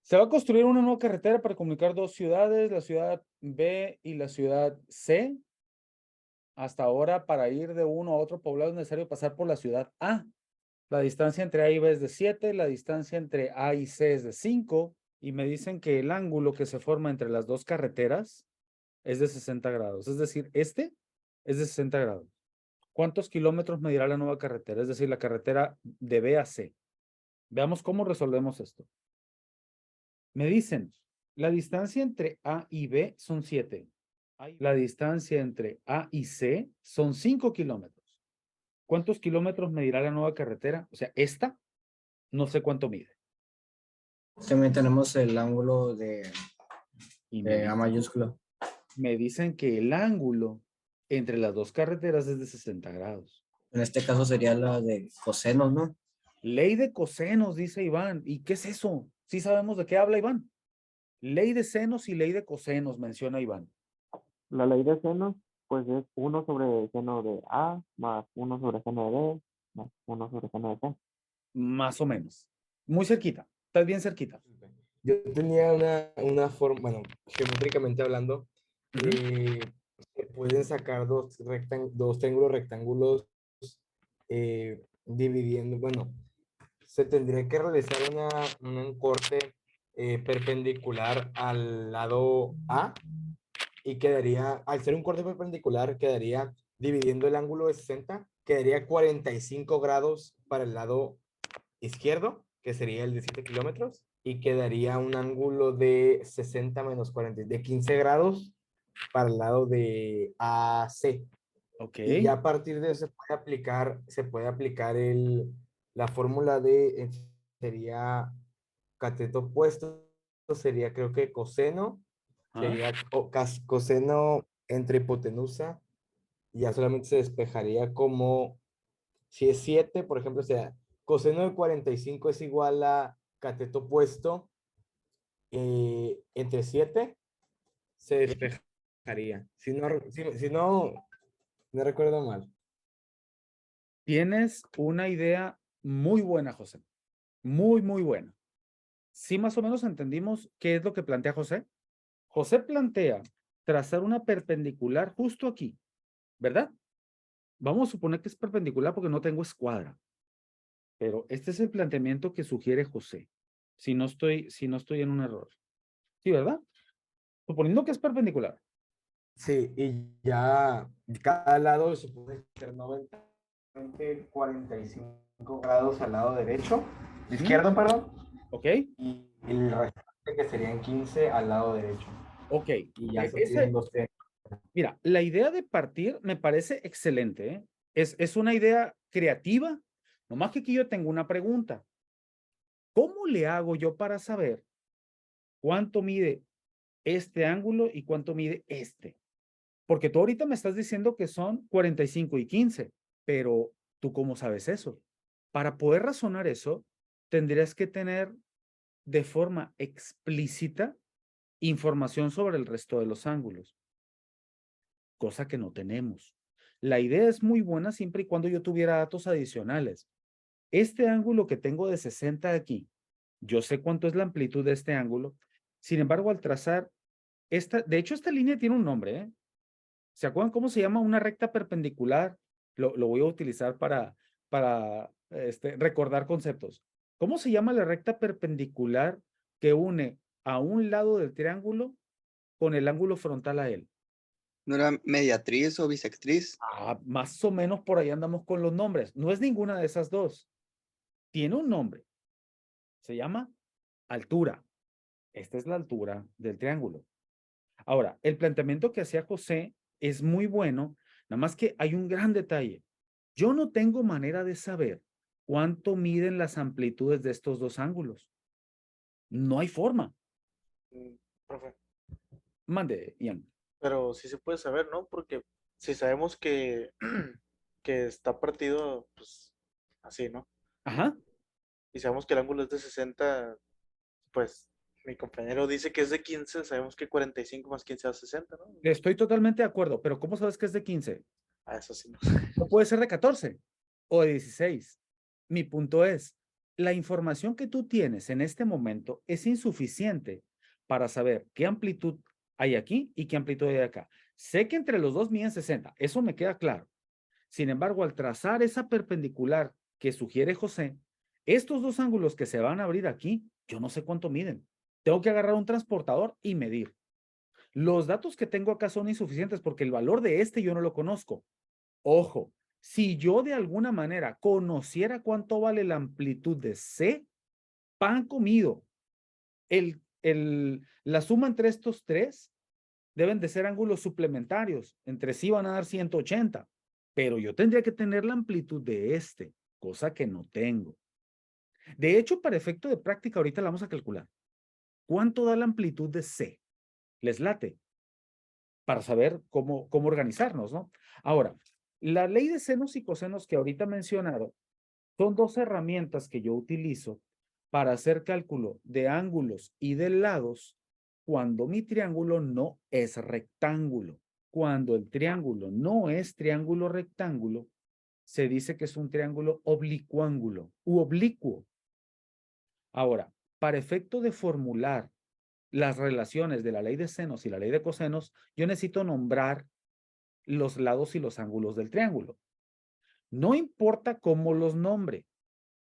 Se va a construir una nueva carretera para comunicar dos ciudades, la ciudad B y la ciudad C. Hasta ahora, para ir de uno a otro poblado es necesario pasar por la ciudad A. La distancia entre A y B es de 7, la distancia entre A y C es de 5, y me dicen que el ángulo que se forma entre las dos carreteras es de 60 grados. Es decir, este es de 60 grados. ¿Cuántos kilómetros medirá la nueva carretera? Es decir, la carretera de B a C. Veamos cómo resolvemos esto. Me dicen, la distancia entre A y B son 7. La distancia entre A y C son 5 kilómetros. ¿Cuántos kilómetros medirá la nueva carretera? O sea, esta, no sé cuánto mide. También tenemos el ángulo Y de A mayúscula. me dicen que el ángulo entre las dos carreteras es de 60 grados. En este caso sería la de cosenos, ¿no? Ley de cosenos, dice Iván. ¿Y qué es eso? Sí sabemos de qué habla Iván. Ley de senos y ley de cosenos, menciona Iván. La ley de senos, pues es 1 sobre seno de A más 1 sobre seno de B más 1 sobre seno de C. Más o menos. Muy cerquita. Estás bien cerquita. Yo tenía una forma, bueno, geométricamente hablando, se pueden sacar dos triángulos rectángulos dividiendo, bueno, se tendría que realizar un corte perpendicular al lado A y quedaría, al ser un corte perpendicular, quedaría dividiendo el ángulo de 60, quedaría 45 grados para el lado izquierdo, que sería el de 7 kilómetros, y quedaría un ángulo de 60 menos 40, de 15 grados para el lado de AC. Ok. Y ya a partir de eso se puede aplicar la fórmula de, sería cateto opuesto, sería creo que coseno, sería coseno entre hipotenusa, y ya solamente se despejaría como, si es 7, por ejemplo, o sea, coseno de 45 es igual a cateto opuesto entre 7, se despejaría. Si no, no recuerdo mal. Tienes una idea muy buena, José. Muy, muy buena. Sí, más o menos entendimos qué es lo que plantea José. José plantea trazar una perpendicular justo aquí, ¿verdad? Vamos a suponer que es perpendicular porque no tengo escuadra. Pero este es el planteamiento que sugiere José. Si no estoy en un error. Sí, ¿verdad? Suponiendo que es perpendicular. Sí, y ya cada lado se puede ser 45 grados al lado derecho, izquierdo, perdón, ¿Ok? y el restante que serían 15 al lado derecho. Ok. Y ya se tienen dos triángulos. Mira, la idea de partir me parece excelente, ¿eh? Es una idea creativa. Nomás que aquí yo tengo una pregunta. ¿Cómo le hago yo para saber cuánto mide este ángulo y cuánto mide este? Porque tú ahorita me estás diciendo que son 45 y 15, pero ¿tú cómo sabes eso? Para poder razonar eso, tendrías que tener de forma explícita información sobre el resto de los ángulos, cosa que no tenemos. La idea es muy buena siempre y cuando yo tuviera datos adicionales. Este ángulo que tengo de 60 aquí, yo sé cuánto es la amplitud de este ángulo. Sin embargo, al trazar de hecho, esta línea tiene un nombre, ¿eh? ¿Se acuerdan cómo se llama una recta perpendicular? Lo voy a utilizar para recordar conceptos. ¿Cómo se llama la recta perpendicular que une a un lado del triángulo con el ángulo frontal a él? ¿No era mediatriz o bisectriz? Más o menos por ahí andamos con los nombres. No es ninguna de esas dos. Tiene un nombre. Se llama altura. Esta es la altura del triángulo. Ahora, el planteamiento que hacía José es muy bueno, nada más que hay un gran detalle. Yo no tengo manera de saber cuánto miden las amplitudes de estos dos ángulos. No hay forma. Profe, Mande, Ian. pero sí se puede saber, ¿no? Porque si sabemos que, que está partido, pues así, ¿no? Ajá. Y sabemos que el ángulo es de 60, pues mi compañero dice que es de 15, sabemos que 45 más 15 da 60, ¿no? Estoy totalmente de acuerdo, pero ¿cómo sabes que es de 15? A eso sí no sé. No puede ser de 14 o de 16. Mi punto es, la información que tú tienes en este momento es insuficiente para saber qué amplitud hay aquí y qué amplitud hay acá. Sé que entre los dos miden 60, eso me queda claro. Sin embargo, al trazar esa perpendicular que sugiere José, estos dos ángulos que se van a abrir aquí, yo no sé cuánto miden. Tengo que agarrar un transportador y medir. Los datos que tengo acá son insuficientes porque el valor de este yo no lo conozco. Ojo, si yo de alguna manera conociera cuánto vale la amplitud de C, pan comido. La suma entre estos tres deben de ser ángulos suplementarios. Entre sí van a dar 180, pero yo tendría que tener la amplitud de este, cosa que no tengo. De hecho, para efecto de práctica, ahorita la vamos a calcular. ¿Cuánto da la amplitud de C? ¿Les late? Para saber cómo organizarnos, ¿no? Ahora, la ley de senos y cosenos que ahorita he mencionado son dos herramientas que yo utilizo para hacer cálculo de ángulos y de lados cuando mi triángulo no es rectángulo. Cuando el triángulo no es triángulo rectángulo, se dice que es un triángulo oblicuángulo u oblicuo. Ahora, para efecto de formular las relaciones de la ley de senos y la ley de cosenos, yo necesito nombrar los lados y los ángulos del triángulo. No importa cómo los nombre.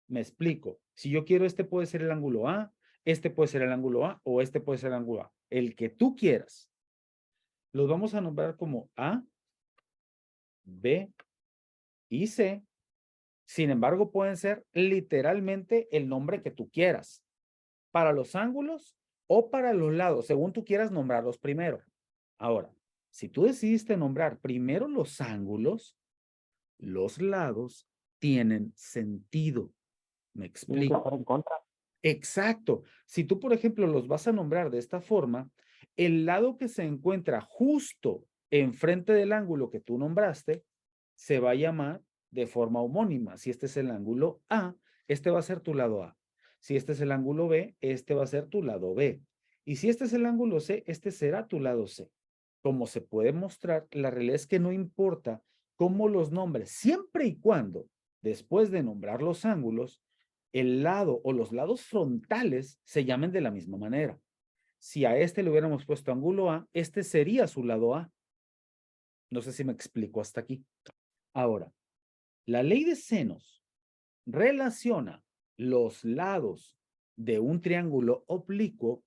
Me explico. Si yo quiero, este puede ser el ángulo A, este puede ser el ángulo A o este puede ser el ángulo A. El que tú quieras. Los vamos a nombrar como A, B y C. Sin embargo, pueden ser literalmente el nombre que tú quieras. Para los ángulos o para los lados, según tú quieras nombrarlos primero. Ahora, si tú decidiste nombrar primero los ángulos, los lados tienen sentido. Me Tienen que explico. estar en contra. Exacto. Si tú, por ejemplo, los vas a nombrar de esta forma, el lado que se encuentra justo enfrente del ángulo que tú nombraste se va a llamar de forma homónima. Si este es el ángulo A, este va a ser tu lado A. Si este es el ángulo B, este va a ser tu lado B. Y si este es el ángulo C, este será tu lado C. Como se puede mostrar, la realidad es que no importa cómo los nombres, siempre y cuando, después de nombrar los ángulos, el lado o los lados frontales se llamen de la misma manera. Si a este le hubiéramos puesto ángulo A, este sería su lado A. No sé si me explico hasta aquí. Ahora, la ley de senos relaciona los lados de un triángulo oblicuo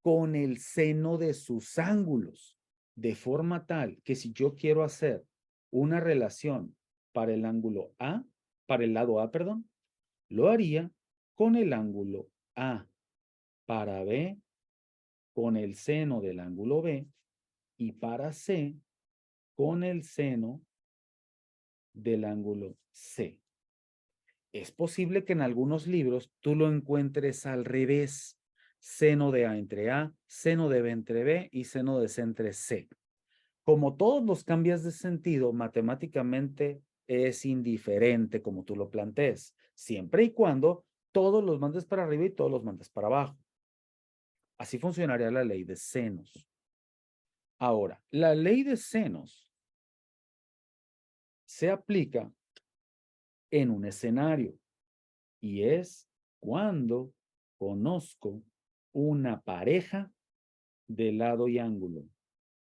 con el seno de sus ángulos, de forma tal que si yo quiero hacer una relación para el ángulo A, para el lado A, perdón, lo haría con el ángulo A, para B, con el seno del ángulo B, y para C, con el seno del ángulo C. Es posible que en algunos libros tú lo encuentres al revés. Seno de A entre A, seno de B entre B y seno de C entre C. Como todos los cambias de sentido, matemáticamente es indiferente como tú lo plantees, siempre y cuando todos los mandes para arriba y todos los mandes para abajo. Así funcionaría la ley de senos. Ahora, la ley de senos se aplica en un escenario y es cuando conozco una pareja de lado y ángulo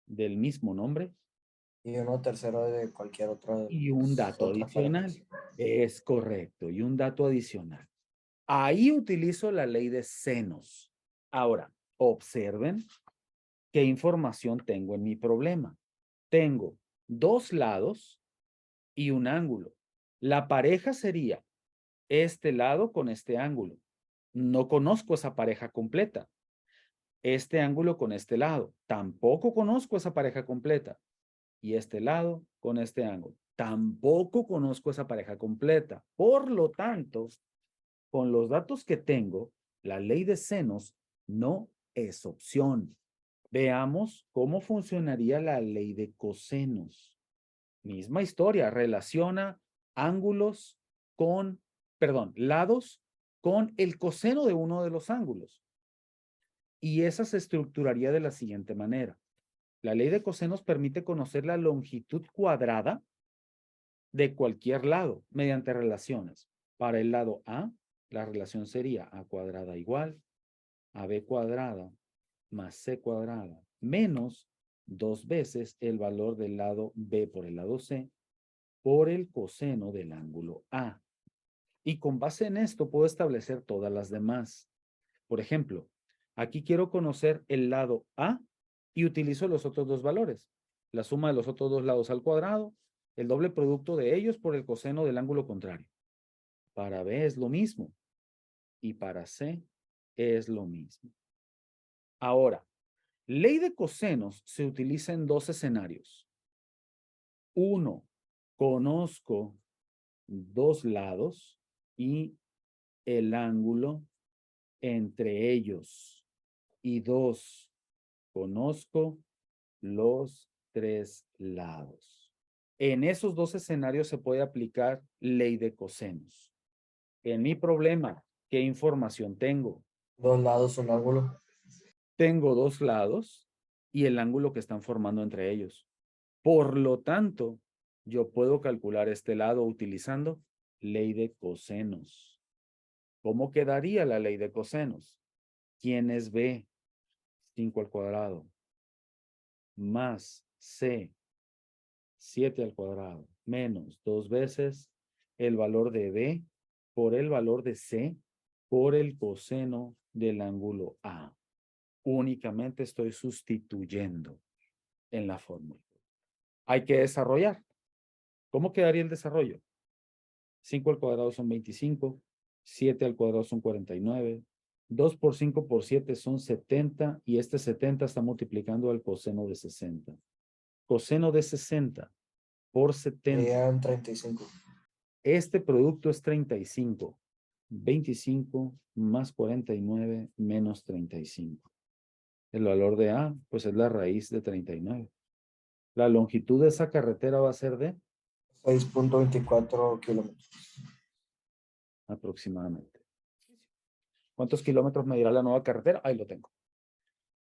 del mismo nombre Y uno tercero de cualquier otro. y un dato Otras adicional. parejas. Es correcto, y un dato adicional. Ahí utilizo la ley de senos. Ahora, observen qué información tengo en mi problema. Tengo dos lados y un ángulo. La pareja sería este lado con este ángulo. No conozco esa pareja completa. Este ángulo con este lado. Tampoco conozco esa pareja completa. Y este lado con este ángulo. Tampoco conozco esa pareja completa. Por lo tanto, con los datos que tengo, la ley de senos no es opción. Veamos cómo funcionaría la ley de cosenos. Misma historia, relaciona ángulos con, lados con el coseno de uno de los ángulos. Y esa se estructuraría de la siguiente manera. La ley de cosenos permite conocer la longitud cuadrada de cualquier lado mediante relaciones para el lado A, La relación sería a cuadrada igual a b cuadrada más c cuadrada menos 2 veces el valor del lado b por el lado c por el coseno del ángulo A. Y con base en esto puedo establecer todas las demás. Por ejemplo, aquí quiero conocer el lado A y utilizo los otros dos valores. La suma de los otros dos lados al cuadrado, el doble producto de ellos por el coseno del ángulo contrario. Para B es lo mismo. Y para C es lo mismo. Ahora, ley de cosenos se utiliza en dos escenarios. Uno, conozco dos lados y el ángulo entre ellos. Y dos, conozco los tres lados. En esos dos escenarios se puede aplicar ley de cosenos. En mi problema, ¿qué información tengo? Dos lados, un ángulo. Tengo dos lados y el ángulo que están formando entre ellos. Por lo tanto, yo puedo calcular este lado utilizando ley de cosenos. ¿Cómo quedaría la ley de cosenos? ¿Quién es B? 5 al cuadrado más C, 7 al cuadrado, menos 2 veces el valor de B por el valor de C por el coseno del ángulo A. Únicamente estoy sustituyendo en la fórmula. Hay que desarrollar. ¿Cómo quedaría el desarrollo? 5 al cuadrado son 25, 7 al cuadrado son 49, 2 por 5 por 7 son 70 y este 70 está multiplicando al coseno de 60. Coseno de 60 por 70. Serían 35. Este producto es 35. 25 más 49 menos 35. El valor de A, pues es la raíz de 39. La longitud de esa carretera va a ser de 6.24 kilómetros. aproximadamente. ¿Cuántos kilómetros medirá la nueva carretera? Ahí lo tengo.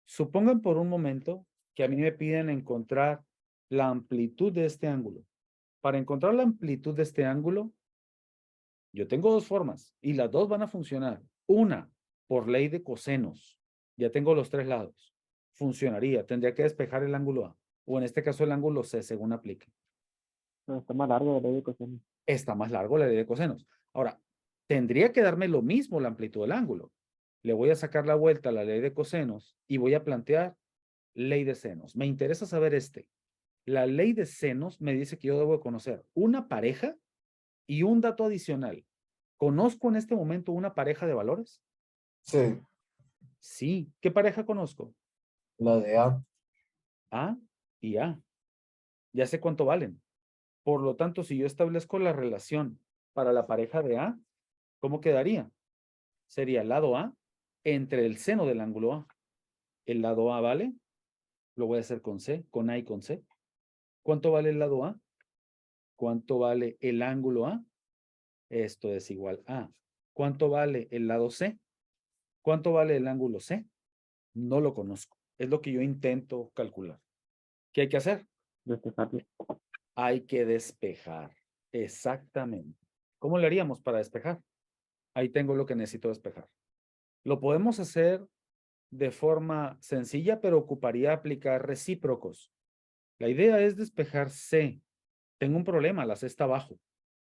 Supongan por un momento que a mí me piden encontrar la amplitud de este ángulo. Para encontrar la amplitud de este ángulo, yo tengo dos formas y las dos van a funcionar. Una, por ley de cosenos. Ya tengo los tres lados. Funcionaría. Tendría que despejar el ángulo A. O en este caso el ángulo C, según aplique. Pero está más largo la ley de cosenos. Está más largo la ley de cosenos. Ahora, tendría que darme lo mismo la amplitud del ángulo. Le voy a sacar la vuelta a la ley de cosenos y voy a plantear ley de senos. Me interesa saber este. La ley de senos me dice que yo debo conocer una pareja y un dato adicional. ¿Conozco en este momento una pareja de valores? Sí, Sí. ¿Qué pareja conozco? la de A. A y A. Ya sé cuánto valen. Por lo tanto, si yo establezco la relación para la pareja de A, ¿cómo quedaría? Sería el lado A entre el seno del ángulo A. El lado A vale, lo voy a hacer con C, con A y con C. ¿Cuánto vale el lado A? ¿Cuánto vale el ángulo A? Esto es igual a. ¿Cuánto vale el lado C? ¿Cuánto vale el ángulo C? No lo conozco. Es lo que yo intento calcular. ¿Qué hay que hacer? Despejarlo. Hay que despejar. Exactamente. ¿Cómo le haríamos para despejar? Ahí tengo lo que necesito despejar. Lo podemos hacer de forma sencilla, pero ocuparía aplicar recíprocos. La idea es despejar C. Tengo un problema, la C está abajo.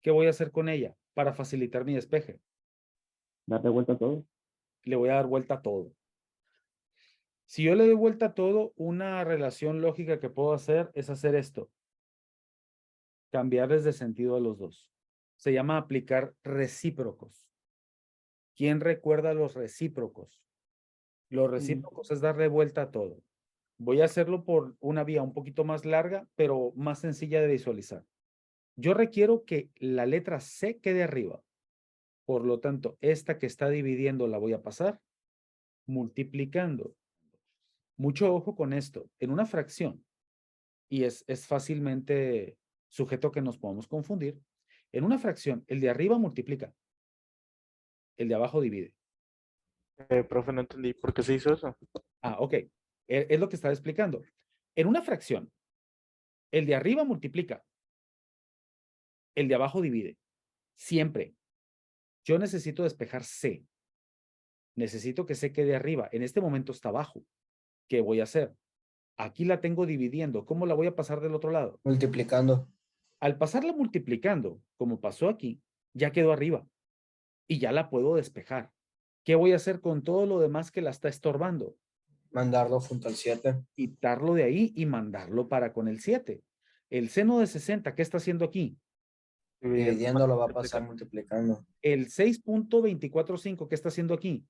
¿Qué voy a hacer con ella para facilitar mi despeje? Darle vuelta a todo. Le voy a dar vuelta a todo. Si yo le doy vuelta a todo, una relación lógica que puedo hacer es hacer esto. Cambiarles de sentido a los dos. Se llama aplicar recíprocos. ¿Quién recuerda los recíprocos? Los recíprocos es darle vuelta a todo. Voy a hacerlo por una vía un poquito más larga, pero más sencilla de visualizar. Yo requiero que la letra C quede arriba. Por lo tanto, esta que está dividiendo la voy a pasar multiplicando. Mucho ojo con esto. En una fracción, y es fácilmente sujeto que nos podamos confundir, en una fracción, el de arriba multiplica, el de abajo divide. Profe, no entendí por qué se hizo eso. Ah, ok. Es lo que estaba explicando. En una fracción, el de arriba multiplica, el de abajo divide. Siempre. Yo necesito despejar C. Necesito que C quede arriba. En este momento está abajo. ¿Qué voy a hacer? Aquí la tengo dividiendo. ¿Cómo la voy a pasar del otro lado? Multiplicando. Al pasarla multiplicando, como pasó aquí, ya quedó arriba y ya la puedo despejar. ¿Qué voy a hacer con todo lo demás que la está estorbando? Mandarlo junto al 7. Quitarlo de ahí y mandarlo para con el 7. El seno de 60, ¿qué está haciendo aquí? Dividiendo lo va a pasar multiplicando. El 6.245, ¿qué está haciendo aquí?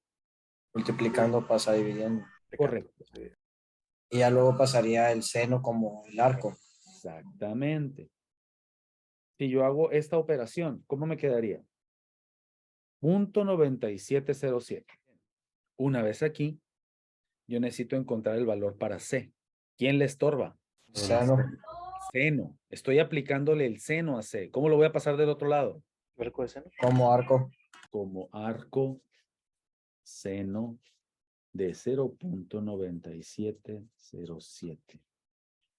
Multiplicando pasa dividiendo. Correcto. Y ya luego pasaría el seno como el arco. Exactamente. Si yo hago esta operación, ¿cómo me quedaría? 0.9707. Una vez aquí, yo necesito encontrar el valor para C. ¿Quién le estorba? Seno. Seno. Estoy aplicándole el seno a C. ¿Cómo lo voy a pasar del otro lado? Arco de seno. Como arco. Como arco seno de 0.9707.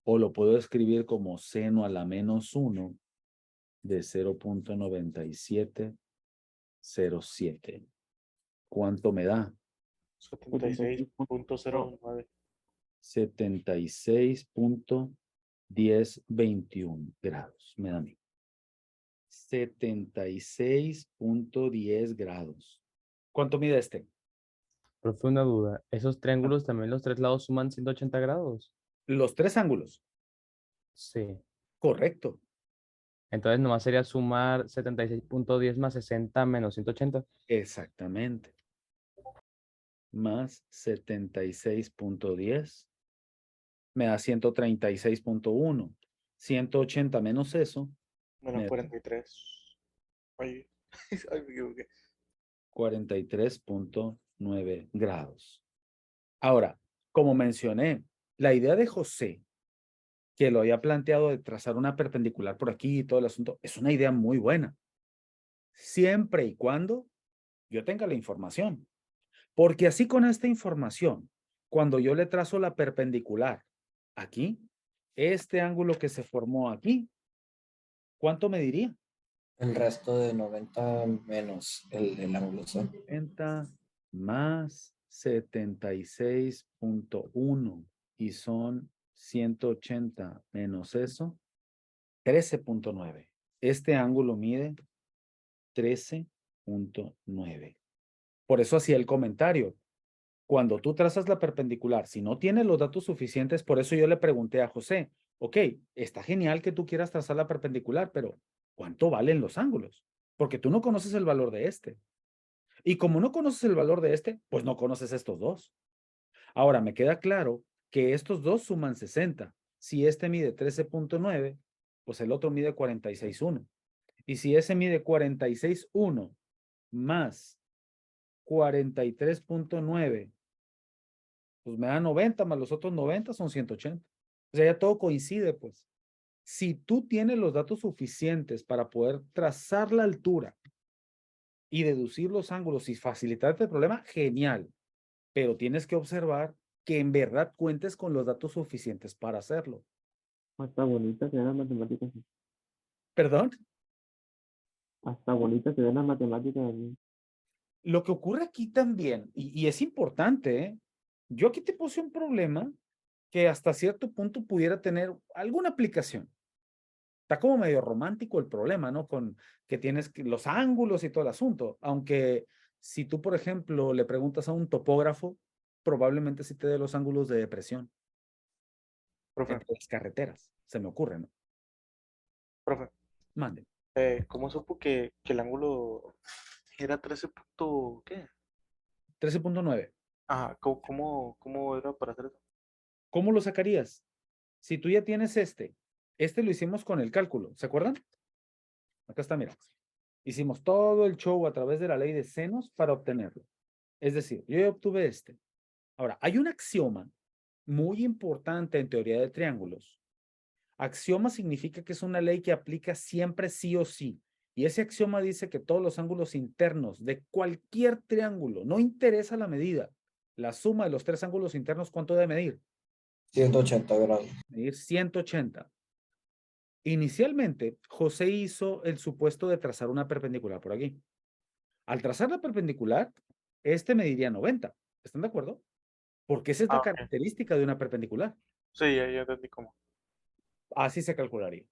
O lo puedo escribir como seno a la menos 1 de 0.9707. ¿Cuánto me da? 76.09. 76.1021 grados. Me da a mí. 76.10 grados. ¿Cuánto mide este? Profe, una duda. ¿Esos triángulos también los tres lados suman 180 grados? Los tres ángulos. Sí. Correcto. Entonces nomás sería sumar 76.10 más 60 menos 180. Exactamente. Más 76.10 me da 136.1. 180 menos eso, Menos Me- 43. Oye, ay, me equivoqué. 43.9 grados. Ahora, como mencioné, la idea de José, que lo había planteado de trazar una perpendicular por aquí y todo el asunto, es una idea muy buena. Siempre y cuando yo tenga la información. Porque así con esta información, cuando yo le trazo la perpendicular aquí, este ángulo que se formó aquí, ¿cuánto me diría? El resto de 90 menos el ángulo C. 90 más 76.1 y son 180 menos eso, 13.9. Este ángulo mide 13.9. Por eso hacía el comentario. Cuando tú trazas la perpendicular, si no tienes los datos suficientes, por eso yo le pregunté a José, ok, está genial que tú quieras trazar la perpendicular, pero ¿cuánto valen los ángulos? Porque tú no conoces el valor de este. Y como no conoces el valor de este, pues no conoces estos dos. Ahora, me queda claro que estos dos suman 60. Si este mide 13.9, pues el otro mide 46.1. Y si ese mide 46.1 más 43.9, pues me da 90 más los otros 90 son 180. O sea, ya todo coincide, pues. Si tú tienes los datos suficientes para poder trazar la altura y deducir los ángulos y facilitarte el problema, genial. Pero tienes que observar que en verdad cuentes con los datos suficientes para hacerlo. Hasta bonita se ven las matemáticas. ¿Perdón? Hasta bonita se ven las matemáticas. Lo que ocurre aquí también, y es importante, ¿eh? Yo aquí te puse un problema que hasta cierto punto pudiera tener alguna aplicación. Está como medio romántico el problema, ¿no? Con que tienes los ángulos y todo el asunto. Aunque si tú, por ejemplo, le preguntas a un topógrafo, probablemente sí te dé los ángulos de depresión Profe, entre las carreteras. Se me ocurre, ¿no? profe, Mande. ¿cómo supo que el ángulo era 13 punto, qué? 13.9. Ajá, ¿cómo era para hacer eso? ¿Cómo lo sacarías? Si tú ya tienes este lo hicimos con el cálculo, ¿se acuerdan? Acá está, mira. Hicimos todo el show a través de la ley de senos para obtenerlo. Es decir, yo ya obtuve este. Ahora, hay un axioma muy importante en teoría de triángulos. Axioma significa que es una ley que aplica siempre sí o sí. Y ese axioma dice que todos los ángulos internos de cualquier triángulo, no interesa la medida, la suma de los tres ángulos internos, ¿cuánto debe medir? 180 grados. Medir 180. Inicialmente, José hizo el supuesto de trazar una perpendicular por aquí. Al trazar la perpendicular, este mediría 90. ¿Están de acuerdo? Porque esa es la Ok. característica de una perpendicular. Sí, ya entendí cómo. Así se calcularía.